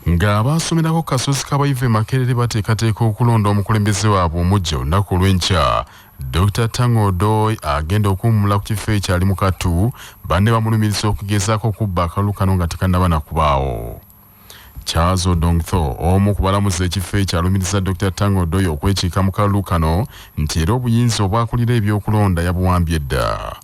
Ng'abaasomerako kasozi kabayive Makerere bateekateeka okulonda omukulembeze waabwe omujja olunaku olw'enkya. Dr. Tango agenda okuwummula ku kifo ekyali mu Katu, banne bamulumiriza okugezaako okubba akalulu kano nga tekannaba na kubaawo. Charles Odongtho, omu ku balamuzi ekifo ekyalumiriza Dr. Tango okwekiika mu kalulu kano nti era obuyinza obwakulira ebyokulonda yabuwambye dda.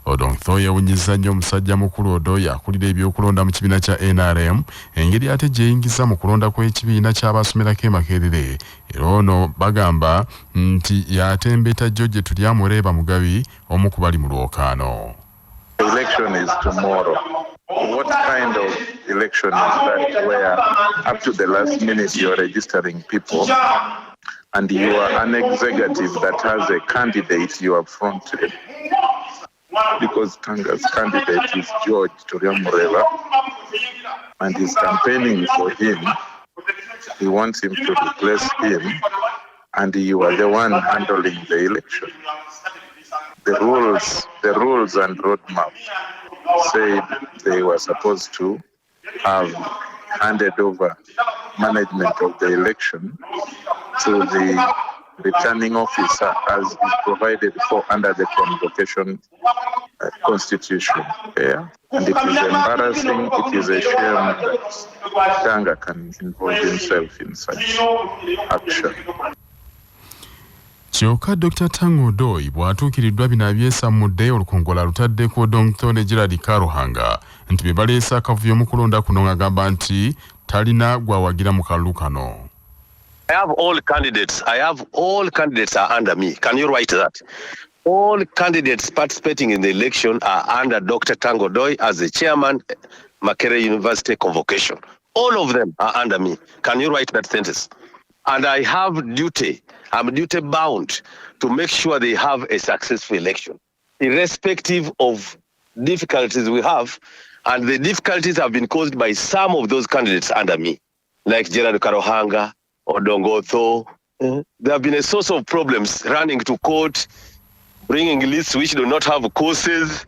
Odongtho yawunyizza nnyo omusajja mukulu Odoyo akulira ebyokulonda mu kibiina kya NRM engeri ate gyeyingiza mu kulonda kw'ekibiina ky'abaasomerako e Makerere. Era ono bagamba nti yatembeeta George Tulyamureeba Mugabi omu ku bali mu lwokaano. The election is tomorrow. What kind of election is that where up to the last minute you're registering people and you are an executive that has a candidate you have fronted? Because Tanga's candidate is George Tulyamureeba and he's campaigning for him. He wants him to replace him and you are the one handling the election. The rules and roadmap said they were supposed to have handed over management of the election to the returning officer as is provided for under the convocation constitution. Yeah. And it is embarrassing, it is a shame that Tanga can involve himself in such action. Kyokka Dr. Tango bw'atuukiriddwa bino abyesamudde olukongola lutaddeko Odongtho ne Gerald Karuhanga nti be baleese akavuyo mu kulonda kuno ng'agamba nti talina gwawagira mu kalulu kano. I have all candidates are under me. Can you write that? All candidates participating in the election are under Dr. Tango as the chairman, Makerere University convocation. All of them are under me. Can you write that sentence? And I have I'm duty bound to make sure they have a successful election, irrespective of difficulties we have. And the difficulties have been caused by some of those candidates under me, like Gerald Karuhanga, Odongtho. There have been a source of problems running to court, bringing lists which do not have courses.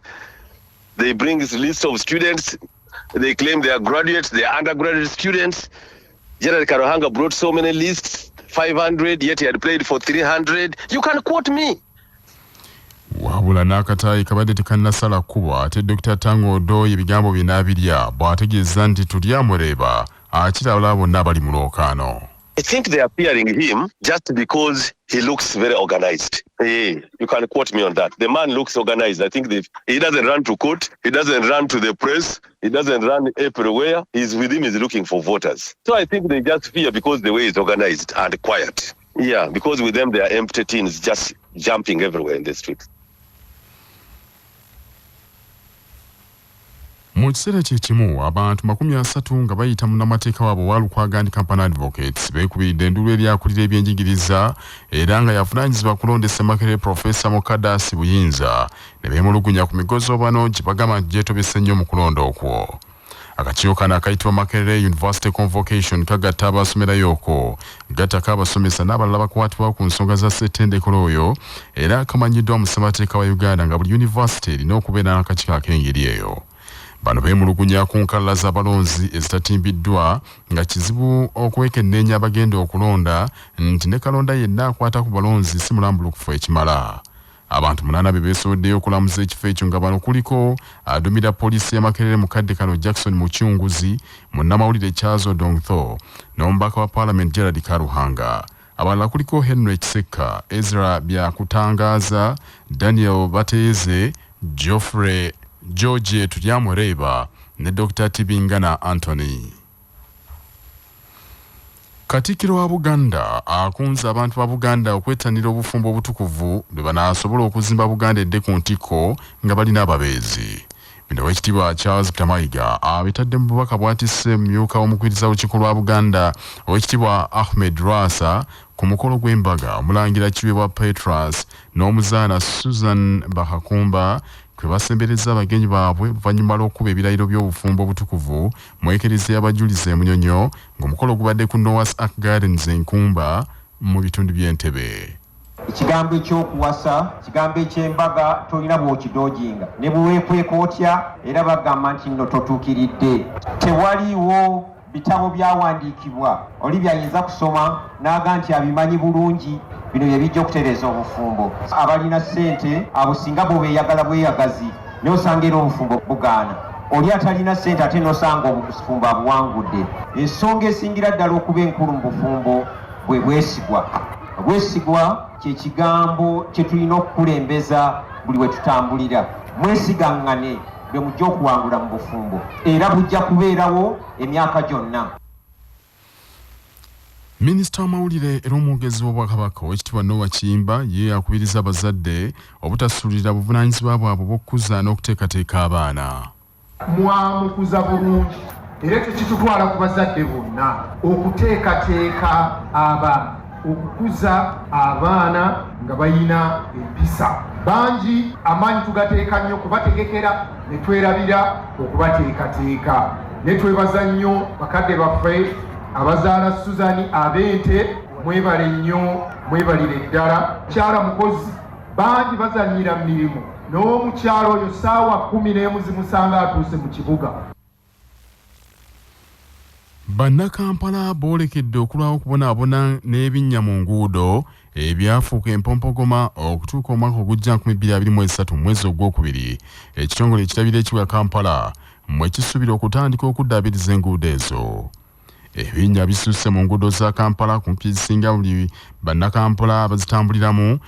They bring lists of students. They claim they are graduates, they are undergraduate students. Gerald Karuhanga brought so many lists, 500, yet he had played for 300. You can quote me. Wabula n'akataayi kabadde tekannasala kuba ate Dr. Tango ebigambo bina abirya bw'ategeeza nti Tulyamureeba akirabula bonna abali mu lwokaano. I think they are fearing him just because he looks very organized. Hey, you can quote me on that. The man looks organized. I think he doesn't run to court. He doesn't run to the press. He doesn't run everywhere. He's looking for voters. So I think they just fear because the way he's organized and quiet. Yeah, because with them, they are empty teens just jumping everywhere in the streets. Mu kiseera kyekimu abantu 30 nga bayita munnamateeka waabwe Walukwaga Company Advocates beekubiridde endulu eri akulira ebyenjigiriza era nga yavunaanyizibwa kulondesa Makerere Professor Mukadasi Obuyinza ne beemulugunya ku migozo bano gye bagamba nti gyetobese nnyo mu kulonda okwo. Akakiiko kano akayitibwa Makerere University Convocation kagatta abasomerayo okwo gattako abasomesa n'abalala bakwatibwa ku nsonga za ssettendekero oyo era kamanyiddwa mu ssemateeka wa Uganda nga buli yunivasite erina okubeera n'akakiiko ak'engeri eyo. Bano beemulugunya ku nkalala z'abalonzi ezitatimbiddwa nga kizibu okwekenneenya abagenda okulonda nti ne kalonda yenna akwata ku balonzi si mulambulukufu ekimala. Abantu 8 be beesowoddeyo okulamuza ekifo ekyo nga bano kuliko adumira poliisi ya Makerere mukadde kano Jackson Mukyunguzi, munnamawulire Charles Odongtho n'omubaka wa Parliament Gerald Karuhanga. Abalala kuliko Henry Kiseka, Ezra Byakutangaaza, Daniel Bateeze, George Tulyamureeba ne Dr. Tibingana Anthony. Katikkiro wa Buganda akunze abantu ba Buganda okwettanira obufumbo obutukuvu bwe banaasobola okuzimba Buganda edde ku ntikko nga balina ababeezi. Bino Oweekitiibwa Charles Tamayiga abitadde mu bubaka bw'atisse mmyuka w'omukwiriza w'olukiiko lwa Buganda Oweekitiibwa Ahmed Rwasa ku mukolo gw'embaga omulangira Kiweebwa Petras n'omuzaana Susan Bahakumba kwe basembereza abagenyi baabwe oluvannyuma lw'okuba ebirayiro by'obufumbo obutukuvu mu ekereziya y'abajulizi e Munyonyo ng'omukolo gubadde ku Noah's Ark Gardens Enkumba mu bitundu by'Entebbe. ekigambo ekyokuwasa kigambo eky'embaga tolina bw'okidooginga ne bweweekweka otya era bagamba nti nno totuukiridde. Tewaliiwo bitabo byawandiikibwa oli byayinza kusoma n'aga nti abimanyi bulungi, bino bye bijja okutereeza obufumbo. Abalina ssente abo singa bo beeyagala bweyagazi naye osanga era obufumbo bugaana. Oli atalina ssente ate n'osanga obufumbo abuwangudde. Ensonga esingira ddala okuba enkulu mu bufumbo bwe bwesigwa. Obwesigwa kye kigambo kye tulina okukulembeza buli we tutambulira. Mwesigaŋŋane bwe mujja okuwangula mu bufumbo era bujja kubeerawo emyaka gyonna. Minisita w'amawulire era omwogezi w'Obwakabaka Oweekitiibwa Noah Kiyimba ye akubiriza abazadde obutasuulirira buvunaanyizibwa bwabwe bw'okukuza n'okuteekateeka abaana. Mwamukuza bulungi era ekyo kitutwala ku bazadde bonna okuteekateeka abaana, okukuza abaana nga bayina empisa. Bangi amaanyi tugateeka nnyo kubategekera ne twerabira okubateekateeka. Ne twebaza nnyo bakadde baffe abazaala Suzani ab'ente, mwebale nnyo, mwebalire ddala. Mukyala mukozi bangi bazannyira mirimu n'omukyalo oyo ssaawa 11 zimusanga atuuse mu kibuga. Bannakampala boolekedde okulwawo okubonaabona n'ebinnya mu nguudo ebyafuuka empompogoma okutuuka omwaka ogujja 2023 mwezi ogwokubiri. Ekitongole ekirabira ekibuga Kampala mwe kisuubira okutandika okuddaabiriza enguudo ezo. Ebinnya bisusse mu nguudo za Kampala kumpi ezisinga buli bannakampala abazitambuliramu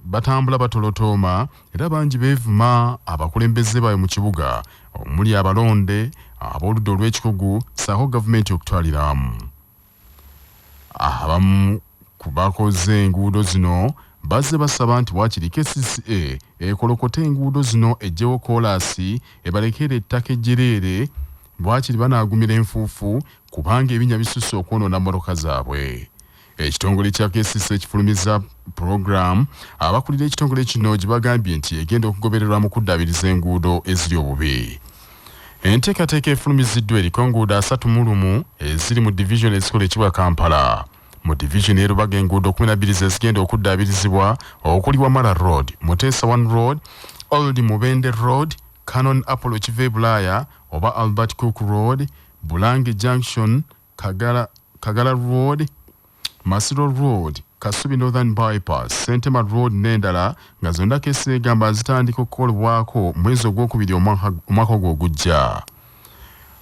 batambula batolotooma era bangi beevuma abakulembeze baabwe mu kibuga omuli abalonde ab'oludda olw'ekikugu ssaako gavumenti okutwaliramu. Abamu ku bakoze enguudo zino bazze basaba nti waakiri KCCA ekolokote enguudo zino eggyewo koolaasi ebalekere ettaka ejjereere bwakiri banaagumira enfuufu kubanga ebinnya bisusse okwonoona mmotoka zaabwe. Ekitongole kya KCCA ekifulumiza program abakulira ekitongole kino gye bagambye nti egenda okugobererwa mu kuddaabiriza enguudo eziri obubi. Enteekateeka efulumiziddwa eriko enguudo 31 eziri mu division ezikola ekibuga Kampala. Mu division e Rubaga enguudo 12 ezigenda okuddaabirizibwa okuli Wamala Road, Mutesa 1 Road, Old Mubende Road, Canon Apollo Kive Bulaya oba Albert Cook Road, Bulange Junction, Kagala Road, Masiro Road, Kasubi Northern Bypass, Sentema Road n'endala nga zonna KCCA egamba zitandika okukolebwako mwezi ogwokubiri omwaka ogwo ogujja.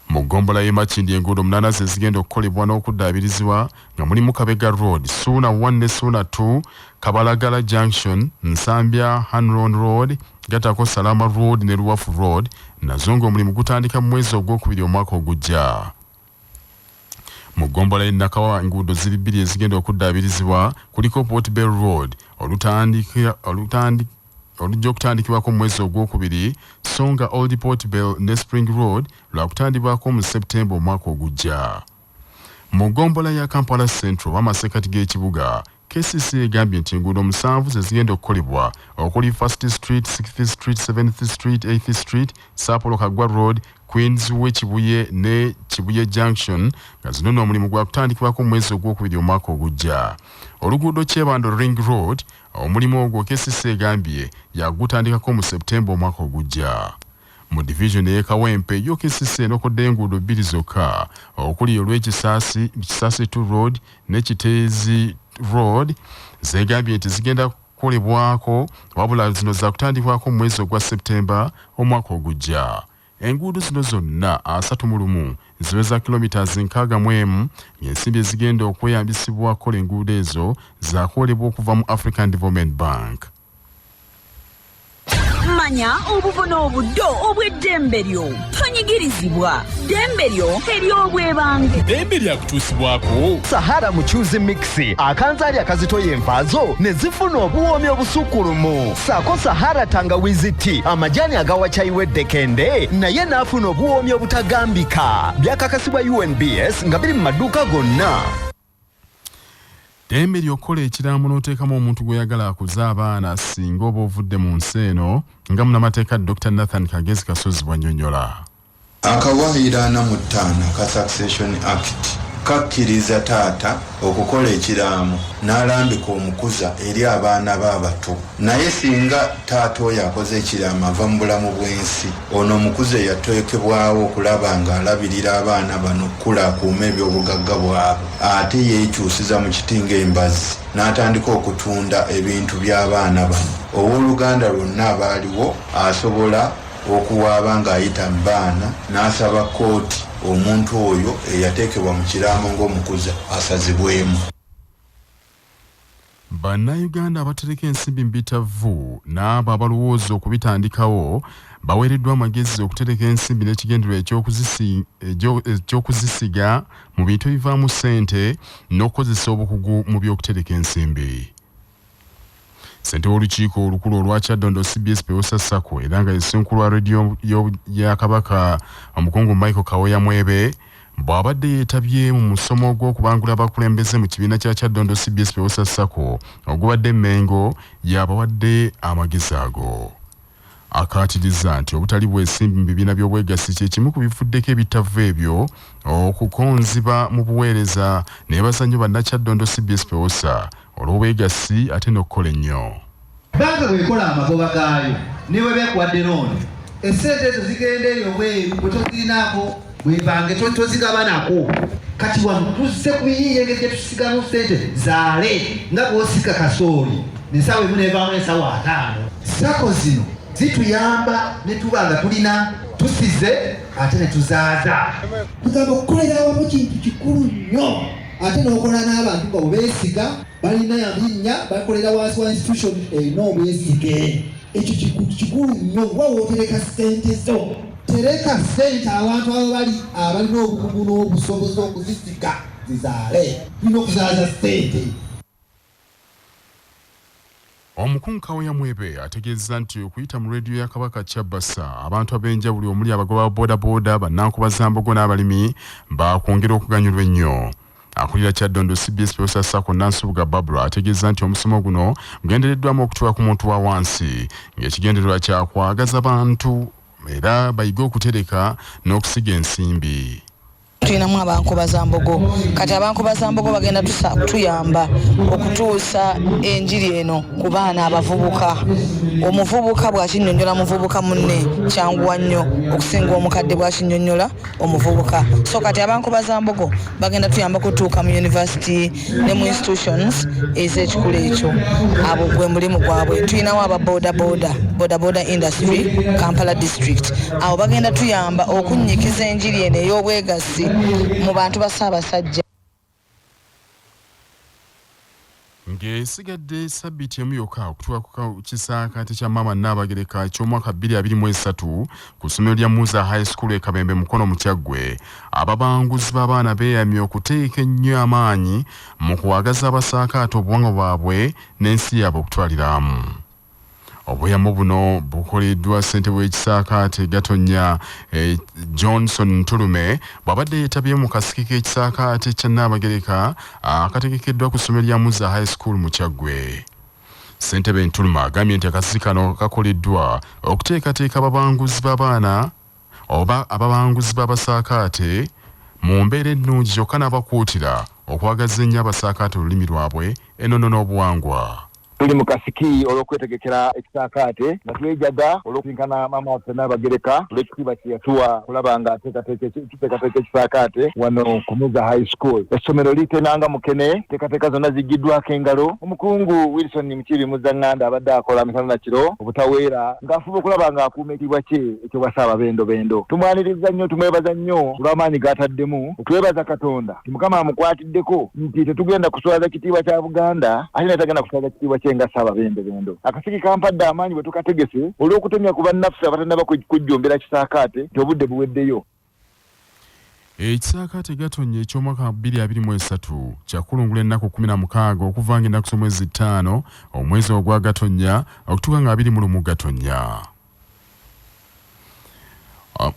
Mu ggombolola y'e Makindi enguudo 8 ze zigenda okukolebwa n'okuddaabirizibwa nga mulimu Kabega Road, Suuna 1 ne Suuna 2, Kabalagala Junction, Nsambya Hanron Road, Gatako Salama Road ne Ruwafu Road nazo ng'omulimu gutandika mu mwezi ogwokubiri omwaka ogujja. Mu ggombolola y'e Nakawa enguudo ziri 2 ezigenda okuddaabirizibwa kuliko Port Bell Road olujja okutandikibwako mu mwezi ogwokubiri so nga Old Port Bell ne Spring Road lwakutandibwako mu Septemba omwaka ogujja. Mu ggombolola ya Kampala Central w'amasekati g'ekibuga KCCA egambye nti enguudo 7 ze zigenda okukolebwa okuli 1st Street, 6th Street, 7th Street, 8th Street, Sapolo Kagwa Road, Queens Kibuye ne Kibuye Junction nga zino n'omulimu gwa kutandikibwako mu mwezi ogwokubiri omwaka ogujja. Oluguudo Kyebando Ring Road omulimu ogwo KCCA egambye yagutandikako mu Septemba omwaka ogujja. Mu division y'e Kawempe yo KCCA enokodde enguudo 2 zokka okuli olw'Ekisaasi 2 Road ne Kiteezi Road zegambye nti zigenda kukolebwako wabula zino za kutandikibwako mu mwezi ogwa Septemba omwaka ogujja. Enguudo zino zonna 31 ziweza kilometers 61 ng'ensimbi ezigenda okweyambisibwa kukola enguudo ezo zaakolebwa okuva mu African Development Bank. Manya obuvuna obuddo obw'eddembe lyo tonyigirizibwa. Ddembe lyo ery'obwebange. Ddembe lyakutuusibwako Sahara Muchuzi Mixi akanzaali akazitoya envaazo ne zifuna obuwoomi obusukkulumu. Saako Sahara Tangawizi Tea amajani agawa chai weddekende naye n'afuna obuwoomi obutagambika. Byakakasibwa UNBS nga biri mu maduuka gonna. Ddembe ly'okola ekiraamo n'oteekamu omuntu gw'oyagala akuza abaana singa oba ovudde mu nsi eno nga munnamateeka Dr. Nathan Kagezi Kasozi bw'annyonnyola. Akawaayira 45 ka Succession Act kakkiriza taata okukola ekiraamo n'alambika omukuza eri abaana b'abato naye singa taata oyo akoze ekiraamo ava mu bulamu bw'ensi ono omukuza yateekebwawo okulaba nga alabirira abaana bano okukula akuuma ebyobugagga bwabwe ate yeekyusiza mu kiti ng'embazi n'atandika okutunda ebintu by'abaana bano owooluganda lwonna abaaliwo asobola okuwaaba ng'ayita mu baana n'asaba kooti omuntu oyo eyateekebwa mu kiraamo ng'omukuza asazibwemu. Bannayuganda abatereka ensimbi mu bitavu n'abo abalowooza okubitandikawo baweereddwa amagezi okutereka ensimbi n'ekigendererwa eky'okuzisiga mu bintu ebivaamu ssente n'okukozesa obukugu mu by'okutereka ensimbi. Ssente w'olukiiko olukulu olwa Kyaddondo CBS Peosa Sacco era nga yesunkulu wa rediyo ya Kabaka omukungu Michael Kawoya Mwebe bw'abadde yeetabye mu musomo gw'okubangula abakulembeze mu kibiina kya Kyaddondo CBS Peosa Sacco ogubadde Mengo yabawadde amagezi ago. Akaatiriza nti obutali bwesimbi mu bibiina by'obwegassi kye kimu ku bivuddeko ebitavu ebyo okukonziba mu buweereza n'ebazannyo bannakyaddondo CBS Peosa olw'obwegassi ate n'okukola ennyo. Banka bw'ekola amagoba gaayo ne bwe beekuwadde looni essente ezo zigenda eyo bweru bwe tozirinaako bwebange tozigabanako kati wano tuzze ku biyiiye engeri gye tusigamu ssente zaale nga bw'osika kasooli n'ensaawa emu n'evaamu ensaawa 5. Sako zino zituyamba ne tuba nga tulina tusize ate ne tuzaaza. Tugamba okukolera awamu kintu kikulu nnyo ate n'okola n'abantu nga obeesiga balina yalinnya bakolera wansi wa institution erina obwesige. Ekyo kikulu nnyo wa wootereka ssente zo. Tereka ssente abantu abo abalina obukugu n'obusobozi okuzisiga zizaale. Tulina okuzaaza ssente. Omukungu Kawoya Mwebe ategeeza nti okuyita mu rediyo ya Kabaka Kyabasa abantu ab'enjawulo omuli abagoba boodabooda bannankubaza-mbogo n'abalimi bakwongera okuganyulwa ennyo. Akulira Kyaddondo CBS Peosa Sacco Nansubuga Barbara ategeeza nti omusomo guno gugendereddwamu okutuula ku muntu wa wansi ng'ekigendererwa kyakwagaza abantu era bayige okutereka n'okusiga ensimbi. Tulinamu abankubazambogo kati abankubazambogo bagenda tuyamba okutuusa enjiri eno ku baana abavubuka. Omuvubuka bw'akinnyonnyola muvubuka munne kyanguwa nnyo okusinga omukadde bw'akinnyonnyola omuvubuka. So kati abankubazambogo bagenda tuyamba kutuuka mu university ne mu institutions ez'ekikulu ekyo. Abo gwe mulimu gwabwe. Tulinawo aba boda industry Kampala district. Abo bagenda tuyamba okunnyikiza enjiri eno ey'obwegassi mu bantu basaabasajja. Ng'esigadde sabbiiti emu yokka okutuuka ku kisaakaate kya Maama Nnaabagereka ky'omwaka 2023 ku ssomero lya Muza High School e Kabembe Mukono mu Kyaggwe, ababanguzi b'abaana beeyamye okuteeka ennyo amaanyi mu kuwagaza abasaakaate obuwangwa bwabwe n'ensi yaabwe okutwaliramu. Obuyambo buno bukoleddwa ssentebe w'ekisaakaate Gatonnya Johnson Ntulume bw'abadde yeetabye mu kasiki k'ekisaakaate kya Nnaabagereka akategekeddwa ku ssomero lya Muza High School mu Kyaggwe. Ssentebe Ntulume agambye nti akasiki kano kakoleddwa okuteekateeka ababanguzi b'abaana oba ababanguzi b'abasaakaate mu mbeera ennungi kyokka n'abakuutira okwagaza ennyo abasaakaate olulimi lwabwe ennono n'obuwangwa. Tuli mu kasiki olw'okwetegekera ekisaakaate nga twejaga olw'okusinkana Maama waffe Nnaabagereka olw'ekitiibwa kye yatuwa kulaba nga tuteekateeka ekisaakaate wano ku Muza High School. Essomero litenanga mukene, teekateeka zonna ziggiddwako engalo. Omukungu Wilson Mukiibi Muzaŋŋanda abadde akola misana na kiro obutaweera ng'afuba okulaba ng'akuuma ekitiibwa kye eky'obwassaaba bendobendo. Tumwaniriza nnyo, tumwebaza nnyo olw'amaanyi g'ataddemu okwebaza Katonda. Mukama amukwatiddeko nti tetugenda kuswaza kitiibwa kya Buganda ate netagenda kuswaza kitiibwa nga saba bendo. Akasiki kampadde amaanyi bwe tukategese olw'okutemya ku bannaffe abatannaba kujjumbira kisaakaate nti obudde buweddeyo. Ekisaakaate Gatonnya eky'omwaka 2023 kyakulungula ennaku 16 okuvanga ennaku z'omwezi 5 omwezi ogwa Gatonnya okutuuka nga 21 Gatonnya.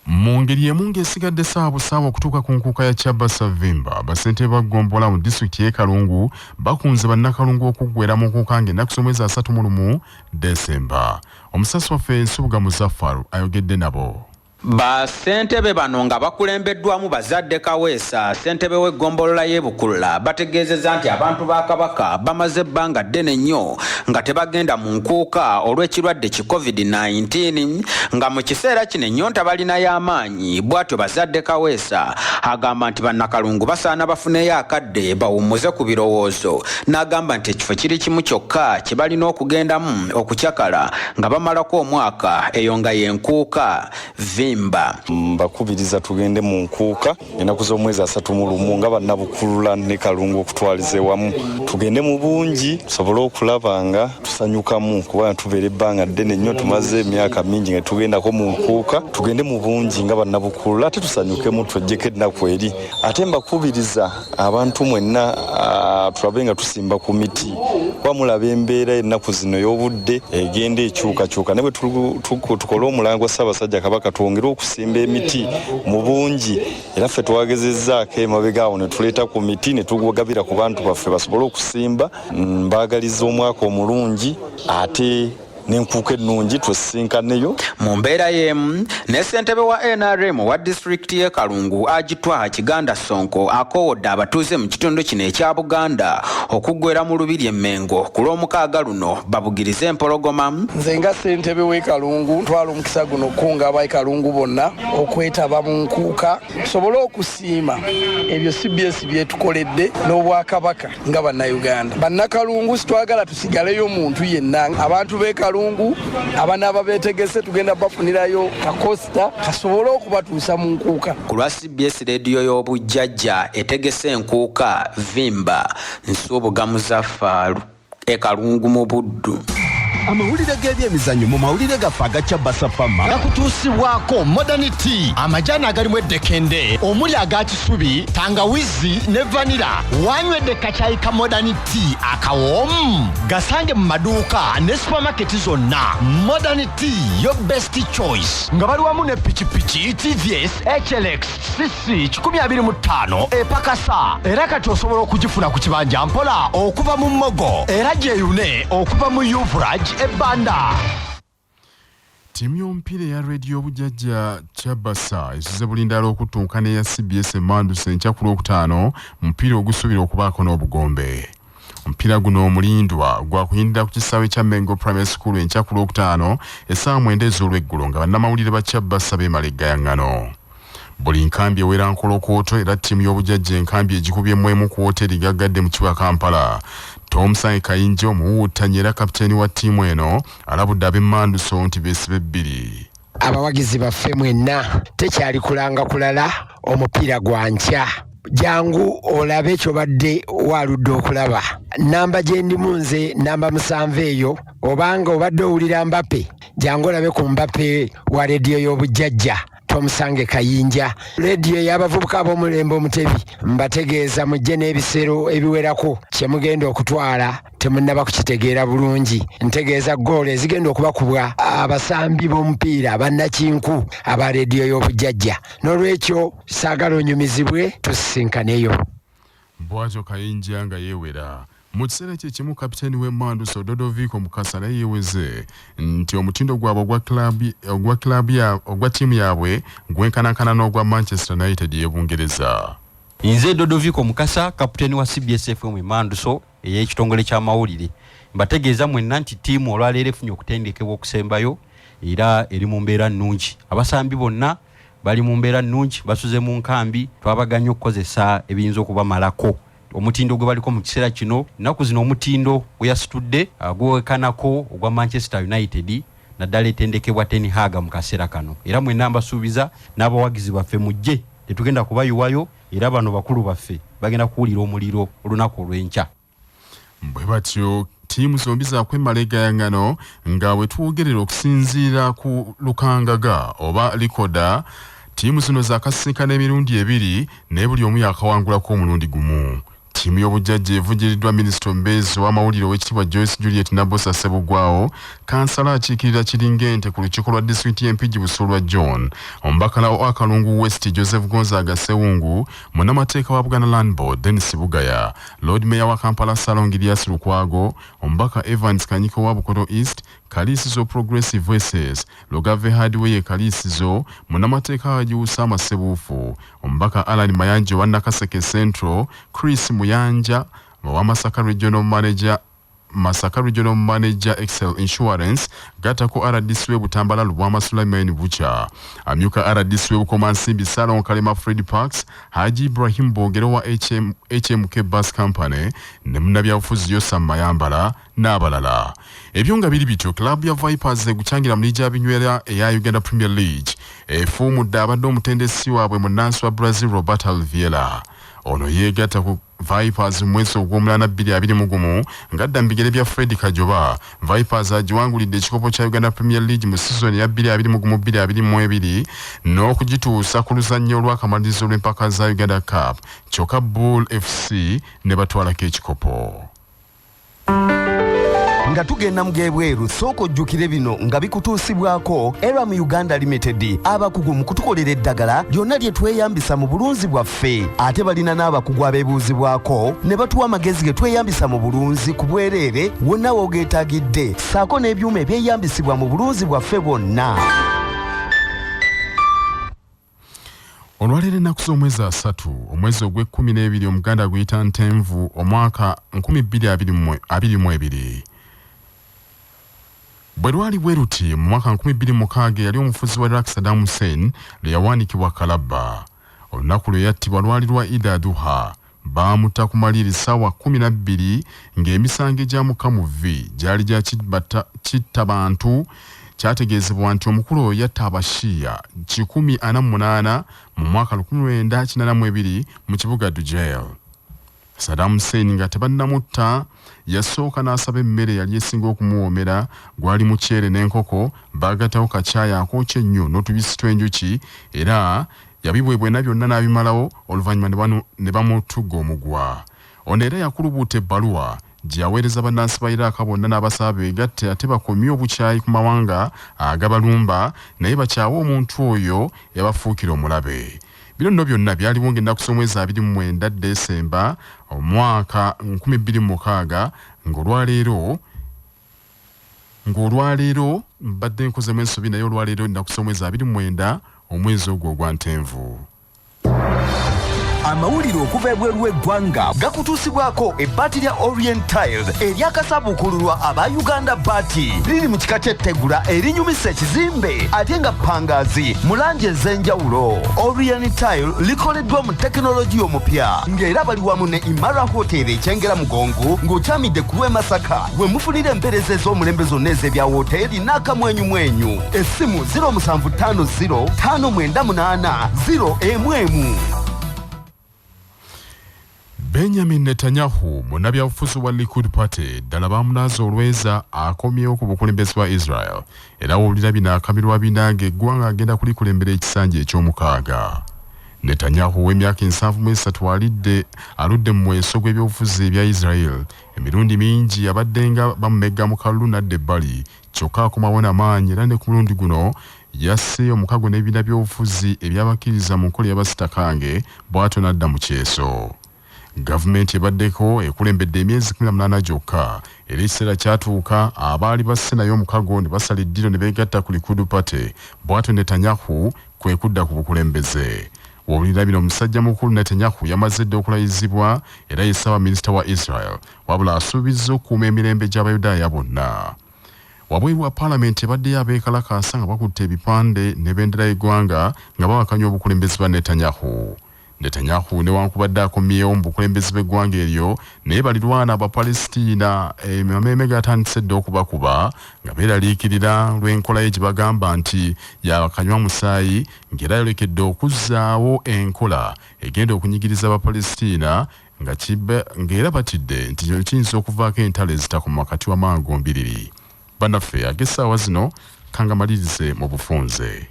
Mu ngeri emu ng'esigadde busaawa okutuuka ku nkuuka ya Kyabasa Vimba, bassentebe ba Gombola mu disitulikiti y'e Kalungu bakunze bannakalungu okuggwera mu nkuuka ng'ennaku z'omwezi 31 Desemba. Omusasi waffe Nsubuga Muzaffaru ayogedde nabo. Basentebe bano nga bakulembeddwamu bazadde Kaweesa ssentebe w'eggombolola y'e Bukulula bategeezezza nti abantu ba Kabaka bamaze ebbanga ddene nnyo nga tebagenda mu nkuuka olw'ekirwadde ki COVID-19 nga mu kiseera kino ennyonta balinayo amaanyi. Bw'atyo bazadde Kaweesa agamba nti bannakalungu basaana bafuneyo akadde bawummuze ku birowoozo, n'agamba nti ekifo kiri kimu kyokka kye balina okugendamu okukyakala nga bamalako omwaka eyo nga y'enkuuka Vimba. Mbakubiriza tugende mu nkuuka ennaku z'omwezi 31 nga bannabukulula ne Kalungu okutwalize wamu, tugende mu bungi tusobole okulaba nga tusanyukamu kuba tubeera ebbanga ddene nnyo tumaze emyaka mingi nga tugendako mu nkuuka, tugende mu bungi nga bannabukulula ate tusanyukemu twejjeko ennaku eri. Ate mbakubiriza abantu mwenna tulabe nga tusimba ku miti kuba mulaba embeera ennaku zino y'obudde egenda ekyukakyuka, ne bwe tukole omulango Ssaabasajja Kabaka twongere okusimba emiti mu bungi, era ffe twagezezzaako emabega awo ne tuleeta ku miti ne tugabira ku bantu baffe basobole okusimba. Mbaagaliza omwaka omulungi ate n'enkuuka ennungi twesinkaneyo. Mu mbeera y'emu ne ssentebe wa NRM wa disitulikiti y'e Kalungu Agitwa Kiganda Sonko akowodde abatuuze mu kitundu kino ekya Buganda okuggwera mu lubiri emmengo ku lw'omukaaga luno babugirize empologoma. Nze nga ssentebe w'e Kalungu ntwala omukisa guno okukunga ab'e Kalungu bonna okwetaba mu nkuuka tusobole okusiima ebyo CBS byetukoledde n'Obwakabaka nga bannayuganda. Bannakalungu sitwagala tusigaleyo muntu yenna. Abantu b'e Kalungu abanaaba beetegese tugenda bafunirayo kakosta kasobole okubatuusa mu nkuuka. Ku lwa CBS rediyo y'obujjajja etegese enkuuka Vimba, Nsuubugamu Zafaaru, e Kalungu mu Buddu. Amawulire g'ebyemizannyo mu mawulire gaffe agaca basafama gakutuusibwako Modernity, amajaani agalimu eddekende omuli aga kisubi, tangawizi ne vanira. Wanywedde kacaayi ka Modernity akawoomu gasange mu maduuka ne supamaketi zonna. Modernity yo best choice nga bali wamu ne pikipiki TVS HLX CC 125 epakasa, era kati osobola okugifuna ku kibanja mpola okuva mu Mmogo era gyeyune okuva mu Yuvraj ebanda. Timu y'omupiira ya rediyo obujjajja Chabasa esize bulindala okutunkana eya CBS Emanduse enkya ku Lwokutaano mupiira ogusuubira okubaako n'obugombe. Omupiira guno omulindwa gwakuyindira ku kisaawe kya Mengo Primary School enkya ku Lwokutaano essaawa 9 ez'olweggulo nga bannamawulire ba Chabasa beemala eggayaŋŋano. Buli nkambi ewera Nkolokooto era ttiimu y'obujjajja enkambi egikubyemu emu ku wooteeri gaggadde mu kibuga Kampala. Thompson Kayinja omuwuutanye era kapiteeni wa ttiimu eno alabudde ab'Emmanduso nti beesibe bbiri. Abawagizi baffe mwenna tekyali kulanga kulala, omupiira gwa nkya. Jangu olabe kyobadde waludde okulaba. Namba gye ndimu nze namba 7 eyo, obanga obadde owulira Mbappe jangu olabe ku Mbappe wa rediyo y'obujjajja Thompson Kayinja. Rediyo y'abavubuka ab'omulembe omutebi mbategeeza mujje n'ebisero ebiwerako kye mugenda okutwala temunnaba kukitegeera bulungi. Ntegeeza ggoolo ezigenda okubakubwa abasambi b'omupiira bannakinku aba rediyo y'obujjajja. N'olwekyo saagala onyumizibwe tusisinkaneyo. Bw'atyo Kayinja nga yeewera. Mu kiseera kye kimu kapiteeni w'Emmanduso Dodoviko Mukasa naye yeeweze nti omutindo gwabwe ogwa ttiimu yaabwe gwenkanankana n'ogwa Manchester United y'Ebungereza. Nze Dodoviko Mukasa, kapiteeni wa CBS FM Emmanduso ey'ekitongole ky'amawulire, mbategeeza mwenna nti ttiimu olwaleero efunye okutendekebwa okusembayo era eri mu mbeera nnungi. Abasambi bonna bali mu mbeera nnungi, basuze mu nkambi, twabaganya okukozesa ebiyinza okubamalako. Omutindo gwe baliko mu kiseera kino, nnaku zino omutindo weyasitudde gwekanako ogwa Manchester United naddala etendekebwa Ten Hag mu kaseera kano. Era mwenna mbasuubiza n'abawagizi baffe mujje, tetugenda kubayiwayo era bano bakulu baffe bagenda kuwulira omuliro olunaku olw'enkya. Bwe batyo ttiimu zombi zaakwemala eggayaŋŋano nga bwe twogerera okusinziira ku lukangaga oba likoda, ttiimu zino zaakasisinkana emirundi ebiri naye buli omu yaakawangulako omulundi gumu. ttiimu y'obujjajja evujjiriddwa minisita omubeezi w'amawulire ow'ekitiibwa Joyce Juliet Nabosa Ssebugwawo, kansala akiikirira Kiringente ku lukiiko lwa disitulikiti y'Empigi Busulwa John, omubaka wa Akalulu West Joseph Gonzaga Sewungu, munnamateeka wa Buganda Land Board Dennis Bugaya, Lord Mayor wa Kampala Salongirias Lukwago, omubaka Evans Kanyiko wa Bukoto East, Kalisizo Progressive Voices, Lugave Hardway Kalisizo, munnamateeka wa Juusa Masebuufu, omubaka Alan Mayanja wa Nakaseke Central, Chris Muyanja wa Masaka Regional Manager Excel Insurance, gatako RDC we Butambala Lubwama Sulaiman Bucha, amyuka RDC we Bukomansimbi Salon Kalema Fred Parks, Haji Ibrahim Bogero wa HMK Bus Company, ne munnabyabufuzi Yosam Mayambala n'abalala. Ebyonga biri bityo club ya Vipers guchangira mlija binywera eya Uganda Premier League, efumudde abadde omutendesi waabwe munnansi wa Brazil Roberto Alviela. Ono yeegatta ku Vipers mwezi ogw'omulana 2020 ngadda mbigere bya Fred Kajoba. Vipers agiwangulidde ekikopo kya Uganda Premier League mu season ya 2021-2022 n'okugituusa ku luzannya olw'akamalirizo lw'empaka za Uganda Cup. Kyokka Bull FC ne batwalako ekikopo. Nga tugenda mugebweru soko jjukire bino nga bikutuusibwako Eram Uganda Limited, abakugu mu kutukolera eddagala lyonna lye tweyambisa mu bulunzi bwaffe, ate balina n'abakugu abeebuuzibwako ne batuwa amagezi ge tweyambisa mu bulunzi ku bwereere wonna woogeetaagidde, ssaako n'ebyuma ebyeyambisibwa mu bulunzi bwaffe bwonna. Olwaleero ennaku z'omwezi 3 omwezi ogw'E12 Omuganda guyita Ntenvu omwaka 2022. Bwe lwali bwe luti mu mwaka 2006 yali omufuzi wa Iraq Saddam Hussein lwe yawanikibwa Kalaba. Olunaku lwe yattibwa lwali lwa Eid al-Adha. Baamutta ku maliri ssaawa 12 ng'emisango egya mukamuvi gyali gya kitta bantu. Kyategeezebwa nti omukulu oyo yatta abashiya 148 mu mwaka 1982 mu kibuga Dujail. Saddam Hussein nga tebannamutta yasooka n'asaba emmere yali esinga okumuwoomera gwali muceere n'enkoko, baagattawo kacayi akookya ennyo n'otubisi tw'enjuki, era yabibwebwena byonna n'abimalawo oluvannyuma ne bamutugga omugwa. Ono era yakulubuuta ebbaluwa gye yaweereza bannansi ba Iraq bonna n'abasaba beegatte ate bakomye obukyayi ku mawanga agabalumba, naye bakyawe omuntu oyo yabafuukira omulabe. Bino nno byonna byaliwo ng'ennaku z'omwezi 29 Desemba omwaka 2006 ng'olwaleero mbadde nkozemu ensobi, naye olwaleero ennaku z'omwezi 29 omwezi ogwo ogwa Ntenvu. Amawulire okuva ebweru w'eggwanga gakutuusibwako ebbaati lya Orient Tiles eryakasabukululwa aba Uganda Bati, liri mu kika ky'ettegula erinyumisa ekizimbe ate nga ppangaazi mu langi ez'enjawulo. Orient Tile likoleddwa mu tekinologiya omupya ng'era bali wamu ne Imara Hotel ekyengera Mugongo ng'okyamidde ku lw'e Masaka we mufunira empeereza ez'omulembe zonna ez'ebya woteeri n'akamwenyumwenyu. Essimu 0750 598 0 Benjamin Netanyahu munnabyabufuzi wa Likud Party ddala baamunaaza olweza akomyewo ku bukulembeze bwa Israel, era owulira bino akamirwa binange eggwanga agenda kulikulembera ekisanja eky'omukaaga. Netanyahu w'emyaka 73 aludde mu mweso gw'ebyobufuzi ebya Israel. Emirundi mingi yabaddenga bamumegga Mukalulu n'adda ebbali, kyokka akomawo n'amaanyi era ne ku mulundi guno yasse omukago n'ebibiina by'obufuzi ebyabakkiriza mu nkola y'abasitakange bw'atyo n'adda mu kyeso. Gavumenti ebaddeko ekulembedde emyezi 18 gyokka, era ekiseera kyatuuka abaali basse nayo omukago ne basala eddiro ne beegatta ku Likud Party, bw'atyo Netanyahu kwe kudda ku bukulembeze. Wawulira bino omusajja mukulu Netanyahu yamaze dda okulayizibwa era ye Ssaabaminisita wa Israel, wabula asuubizza okukuuma emirembe gy'Abayudaaya bonna. Wabweru wa Paalamenti ebaddeyo abeekalakaasa nga bakutte ebipande n'ebendera y'eggwanga nga bawakanya obukulembeze bwa Netanyahu. Netanyahu newankubadde akomyewo mu bukulembeze bw'eggwanga eryo, naye balirwana Abapalesitiina amameeme gatandise dda okubakuba nga beeraliikirira lw'enkola ye gye bagamba nti yakanywa musaayi, ng'era yolekedde okuzzaawo enkola egenda okunyigiriza Abapalesitiina ng'era batidde nti kiyinza okuvaako entalo ezitakoma wakati w'amawanga gombiriri. Bannaffe ag'essaawa zino kanga malirize mu bufunze.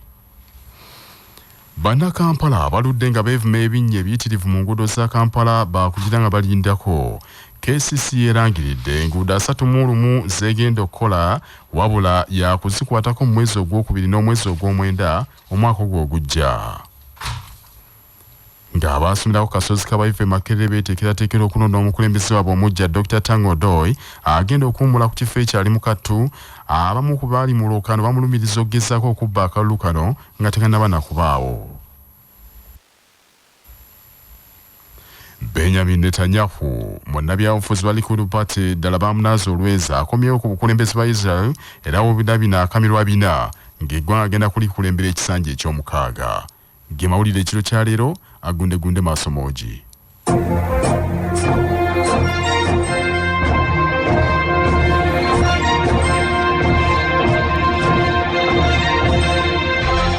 Bannakampala baludde nga beevuma ebinnya ebiyitirivu mu nguudo za Kampala bakugira nga balindako. KCC erangiridde enguudo 31 zegenda okukola wabula yakuzikwatako mu mwezi ogwokubiri n'omwezi ogw'omwenda omwaka ogwo ogujja. Ng'abaasomera ku kasozi kabayive Makerere beeteekerateekera okulonda omukulembeze waabwe omujja Dr. Tango Doi agenda okuwummula ku kifo ekyali mu Kattu. Abamu ku baali mu lwokaano bamulumiriza okugezaako okubba akalulu kano nga tekannaba na kubaawo. Benjamin Netanyahu munnabyabufuzi ba Likud Party ddala baamunaaza olweza akomyewo ku bukulembeze bwa Israel era bina akamirwa bina ng'eggwanga agenda kulikulembera ekisanja eky'omukaaga. Ge mawulire ekiro kya leero agundegunde maaso moogi.